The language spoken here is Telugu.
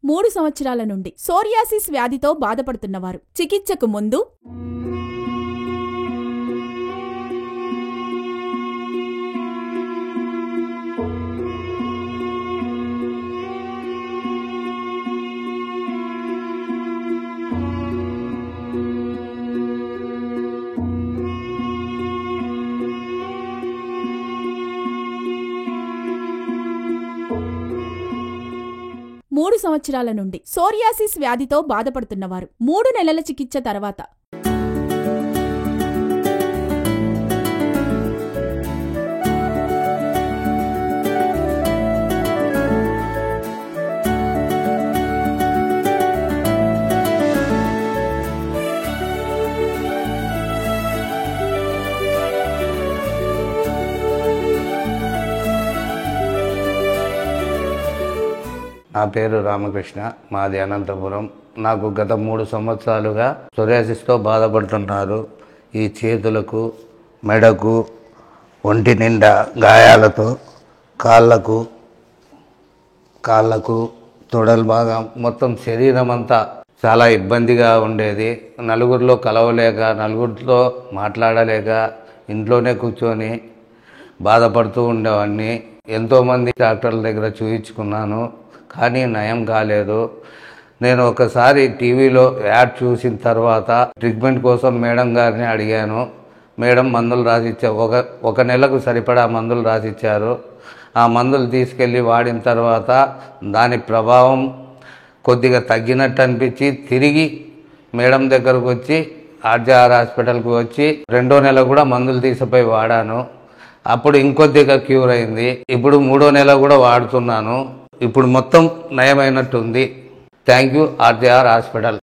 3 సంవత్సరాల నుండి సోరియాసిస్ వ్యాధితో బాధపడుతున్నవారు చికిత్సకు ముందు మూడు సంవత్సరాల నుండి సోరియాసిస్ వ్యాధితో బాధపడుతున్నవారు 3 నెలల చికిత్స తర్వాత నా పేరు రామకృష్ణ, మాది అనంతపురం. నాకు గత 3 సంవత్సరాలుగా సోరియాసిస్తో బాధపడుతున్నారు. ఈ చేతులకు, మెడకు, ఒంటి నిండా గాయాలతో, కాళ్ళకు తొడలు బాగా మొత్తం శరీరం అంతా చాలా ఇబ్బందిగా ఉండేది. నలుగురిలో కలవలేక, నలుగురితో మాట్లాడలేక ఇంట్లోనే కూర్చొని బాధపడుతూ ఉండేవాడిని. ఎంతోమంది డాక్టర్ల దగ్గర చూయించుకున్నాను, కానీ నయం కాలేదు. నేను ఒకసారి టీవీలో యాడ్ చూసిన తర్వాత ట్రీట్మెంట్ కోసం మేడం గారిని అడిగాను. మేడం మందులు రాసిచ్చారు, ఒక నెలకు సరిపడా మందులు రాసిచ్చారు. ఆ మందులు తీసుకెళ్ళి వాడిన తర్వాత దాని ప్రభావం కొద్దిగా తగ్గినట్టు అనిపించి తిరిగి మేడం దగ్గరకు వచ్చి ఆర్జీఆర్ హాస్పిటల్కి వచ్చి 2వ నెల కూడా మందులు తీసిపోయి వాడాను. అప్పుడు ఇంకొద్దిగా క్యూర్ అయింది. ఇప్పుడు 3వ నెల కూడా వాడుతున్నాను. ఇప్పుడు మొత్తం నయమైనట్టుంది. Thank you RGR hospital.